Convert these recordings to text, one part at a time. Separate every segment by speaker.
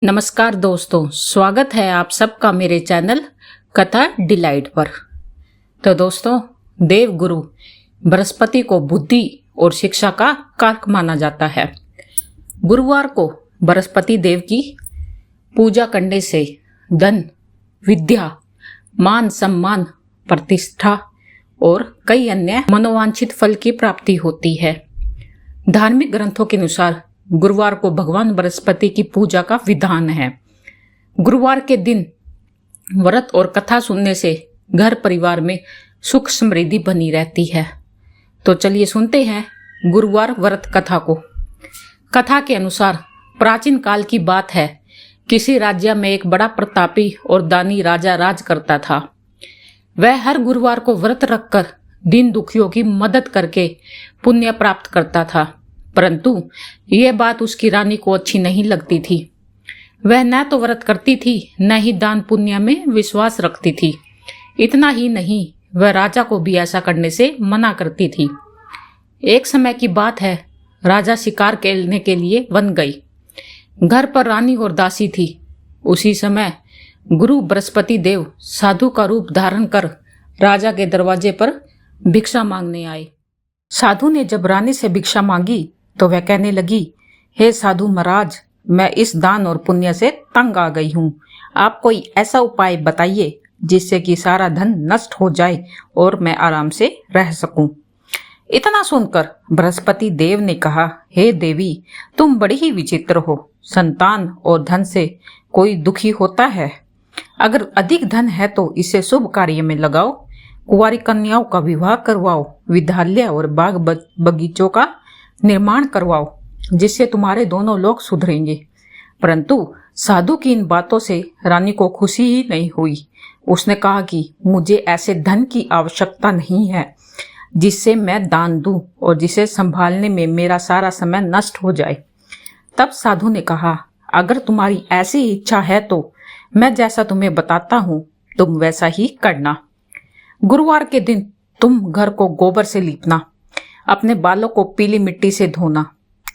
Speaker 1: नमस्कार दोस्तों, स्वागत है आप सबका मेरे चैनल कथा डिलाइट पर। तो दोस्तों, देव गुरु बृहस्पति को बुद्धि और शिक्षा का कारक माना जाता है। गुरुवार को बृहस्पति देव की पूजा करने से धन, विद्या, मान सम्मान, प्रतिष्ठा और कई अन्य मनोवांछित फल की प्राप्ति होती है। धार्मिक ग्रंथों के अनुसार गुरुवार को भगवान बृहस्पति की पूजा का विधान है। गुरुवार के दिन व्रत और कथा सुनने से घर परिवार में सुख समृद्धि बनी रहती है। तो चलिए सुनते हैं गुरुवार व्रत कथा को। कथा के अनुसार प्राचीन काल की बात है। किसी राज्य में एक बड़ा प्रतापी और दानी राजा राज करता था। वह हर गुरुवार को व्रत रखकर दीन दुखियों की मदद करके पुण्य प्राप्त करता था, परंतु यह बात उसकी रानी को अच्छी नहीं लगती थी। वह न तो व्रत करती थी, न ही दान पुण्य में विश्वास रखती थी। इतना ही नहीं, वह राजा को भी ऐसा करने से मना करती थी। एक समय की बात है, राजा शिकार खेलने के लिए वन गई। घर पर रानी और दासी थी। उसी समय गुरु बृहस्पति देव साधु का रूप धारण कर राजा के दरवाजे पर भिक्षा मांगने आए। साधु ने जब रानी से भिक्षा मांगी तो वह कहने लगी, हे साधु महाराज, मैं इस दान और पुण्य से तंग आ गई हूँ। आप कोई ऐसा उपाय बताइए जिससे कि सारा धन नष्ट हो जाए और मैं आराम से रह सकूं। इतना सुनकर बृहस्पति देव ने कहा, हे देवी, तुम बड़ी ही विचित्र हो। संतान और धन से कोई दुखी होता है? अगर अधिक धन है तो इसे शुभ कार्य में लगाओ। कुंवारी कन्याओं का विवाह करवाओ, विद्यालय और बाग बगीचों का निर्माण करवाओ, जिससे तुम्हारे दोनों लोग सुधरेंगे। परंतु साधु की इन बातों से रानी को खुशी ही नहीं हुई। उसने कहा कि मुझे ऐसे धन की आवश्यकता नहीं है जिससे मैं दान दूं और जिसे संभालने में मेरा सारा समय नष्ट हो जाए। तब साधु ने कहा, अगर तुम्हारी ऐसी इच्छा है तो मैं जैसा तुम्हें बताता हूँ तुम वैसा ही करना। गुरुवार के दिन तुम घर को गोबर से लीपना, अपने बालों को पीली मिट्टी से धोना,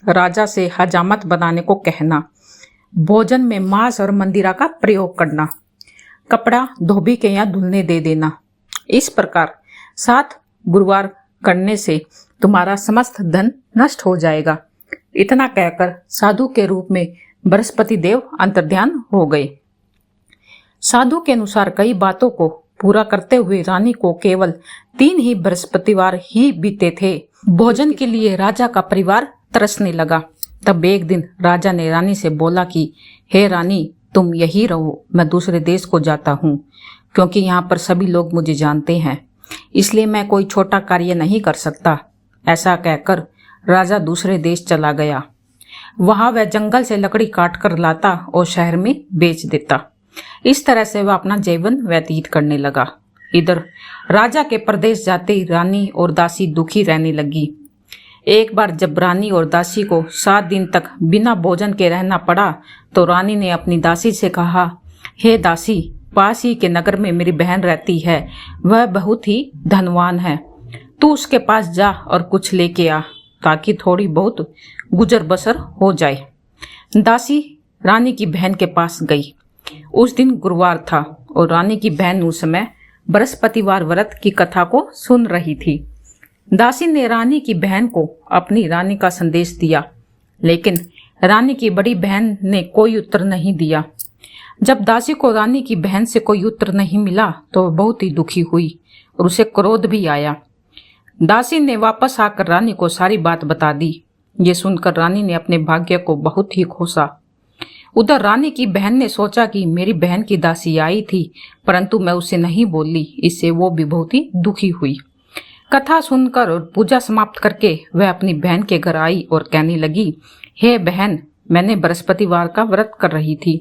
Speaker 1: राजा से हजामत बनाने को कहना, भोजन में मांस और मंदिरा का प्रयोग करना, कपड़ा धोबी के यहाँ धुलने दे देना। इस प्रकार 7 गुरुवार करने से तुम्हारा समस्त धन नष्ट हो जाएगा। इतना कहकर साधु के रूप में बृहस्पति देव अंतर्ध्यान हो गए। साधु के अनुसार कई बातों को पूरा करते हुए रानी को केवल 3 ही बृहस्पतिवार ही बीते थे। भोजन के लिए राजा का परिवार तरसने लगा। तब एक दिन राजा ने रानी से बोला कि हे रानी, तुम यही रहो, मैं दूसरे देश को जाता हूँ, क्योंकि यहाँ पर सभी लोग मुझे जानते हैं, इसलिए मैं कोई छोटा कार्य नहीं कर सकता। ऐसा कहकर राजा दूसरे देश चला गया। वहां वह जंगल से लकड़ी काट कर लाता और शहर में बेच देता। इस तरह से वह अपना जीवन व्यतीत करने लगा। इधर राजा के प्रदेश जाते ही रानी और दासी दुखी रहने लगी। एक बार जब रानी और दासी को 7 दिन तक बिना भोजन के रहना पड़ा तो रानी ने अपनी दासी से कहा, हे दासी, पास ही के नगर में मेरी बहन रहती है, वह बहुत ही धनवान है। तू उसके पास जा और कुछ लेके आ, ताकि थोड़ी बहुत गुजर बसर हो जाए। दासी रानी की बहन के पास गई। उस दिन गुरुवार था और रानी की बहन उस समय बृहस्पतिवार व्रत की कथा को सुन रही थी। दासी ने रानी की बहन को अपनी रानी का संदेश दिया, लेकिन रानी की बड़ी बहन ने कोई उत्तर नहीं दिया। जब दासी को रानी की बहन से कोई उत्तर नहीं मिला तो बहुत ही दुखी हुई और उसे क्रोध भी आया। दासी ने वापस आकर रानी को सारी बात बता दी। ये सुनकर रानी ने अपने भाग्य को बहुत ही कोसा। उधर रानी की बहन ने सोचा कि मेरी बहन की दासी आई थी, परंतु मैं उसे नहीं बोली, इससे वो भी बहुत ही दुखी हुई। कथा सुनकर और पूजा समाप्त करके वह अपनी बहन के घर आई और कहने लगी, हे बहन, मैंने बृहस्पतिवार का व्रत कर रही थी।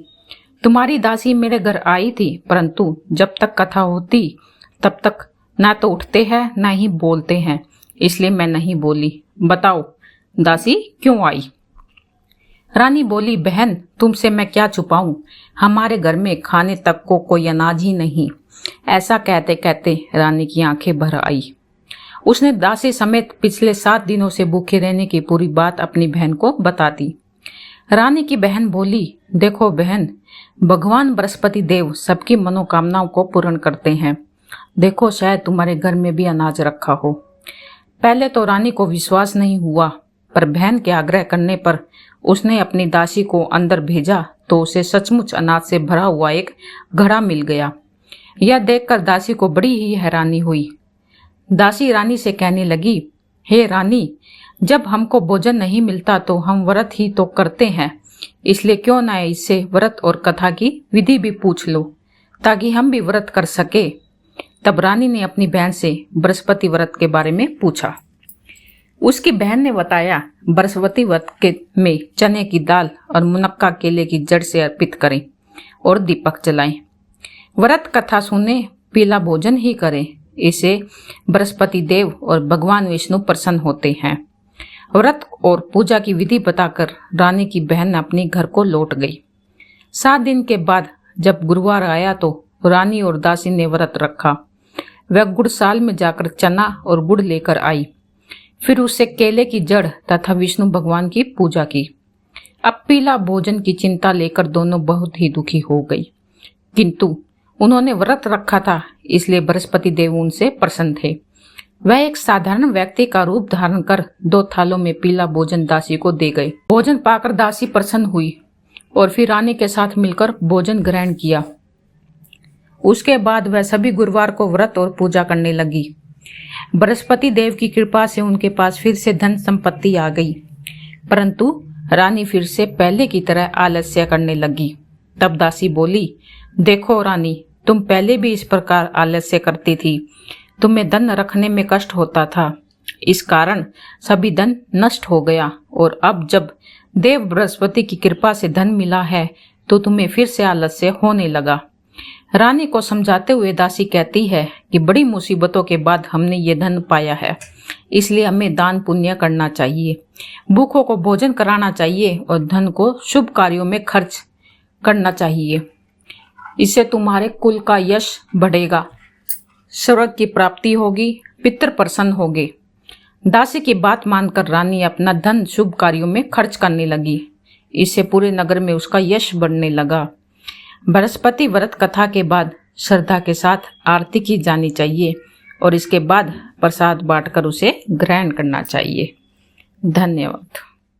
Speaker 1: तुम्हारी दासी मेरे घर आई थी, परंतु जब तक कथा होती तब तक ना तो उठते हैं ना ही बोलते हैं, इसलिए मैं नहीं बोली। बताओ दासी क्यों आई? रानी बोली, बहन, तुमसे मैं क्या छुपाऊं, हमारे घर में खाने तक को कोई अनाज ही नहीं। ऐसा कहते कहते रानी की आंखें भर आई। उसने दासी समेत पिछले 7 दिनों से भूखे रहने की पूरी बात अपनी बहन को बता दी। रानी की बहन बोली, देखो बहन, भगवान बृहस्पति देव सबकी मनोकामनाओं को पूर्ण करते हैं। देखो शायद तुम्हारे घर में भी अनाज रखा हो। पहले तो रानी को विश्वास नहीं हुआ, पर बहन के आग्रह करने पर उसने अपनी दासी को अंदर भेजा तो उसे सचमुच अनाज से भरा हुआ एक घड़ा मिल गया। यह देखकर दासी को बड़ी ही हैरानी हुई। दासी रानी से कहने लगी, हे रानी, जब हमको भोजन नहीं मिलता तो हम व्रत ही तो करते हैं, इसलिए क्यों ना इससे व्रत और कथा की विधि भी पूछ लो ताकि हम भी व्रत कर सके। तब रानी ने अपनी बहन से बृहस्पति व्रत के बारे में पूछा। उसकी बहन ने बताया, बृहस्पति व्रत के में चने की दाल और मुनक्का केले की जड़ से अर्पित करें और दीपक जलाएं। व्रत कथा सुने, पीला भोजन ही करें, इसे बृहस्पति देव और भगवान विष्णु प्रसन्न होते हैं। व्रत और पूजा की विधि बताकर रानी की बहन अपने घर को लौट गई। 7 दिन के बाद जब गुरुवार आया तो रानी और दासी ने व्रत रखा। वह गुड़साल में जाकर चना और गुड़ लेकर आई, फिर उससे केले की जड़ तथा विष्णु भगवान की पूजा की। अब पीला भोजन की चिंता लेकर दोनों बहुत ही दुखी हो गई, किंतु उन्होंने व्रत रखा था इसलिए बृहस्पति देव उनसे प्रसन्न थे। वह एक साधारण व्यक्ति का रूप धारण कर 2 थालों में पीला भोजन दासी को दे गए। भोजन पाकर दासी प्रसन्न हुई और फिर रानी के साथ मिलकर भोजन ग्रहण किया। उसके बाद वह सभी गुरुवार को व्रत और पूजा करने लगी। बृहस्पति देव की कृपा से उनके पास फिर से धन संपत्ति आ गई, परंतु रानी फिर से पहले की तरह आलस्य करने लगी। तब दासी बोली, देखो रानी, तुम पहले भी इस प्रकार आलस्य करती थी, तुम्हें धन रखने में कष्ट होता था, इस कारण सभी धन नष्ट हो गया, और अब जब देव बृहस्पति की कृपा से धन मिला है तो तुम्हें फिर से आलस्य होने लगा। रानी को समझाते हुए दासी कहती है कि बड़ी मुसीबतों के बाद हमने ये धन पाया है, इसलिए हमें दान पुण्य करना चाहिए, भूखों को भोजन कराना चाहिए और धन को शुभ कार्यों में खर्च करना चाहिए। इससे तुम्हारे कुल का यश बढ़ेगा, स्वर्ग की प्राप्ति होगी, पितृ प्रसन्न होंगे। दासी की बात मानकर रानी अपना धन शुभ कार्यों में खर्च करने लगी। इससे पूरे नगर में उसका यश बढ़ने लगा। बृहस्पति व्रत कथा के बाद श्रद्धा के साथ आरती की जानी चाहिए और इसके बाद प्रसाद बांटकर उसे ग्रहण करना चाहिए। धन्यवाद।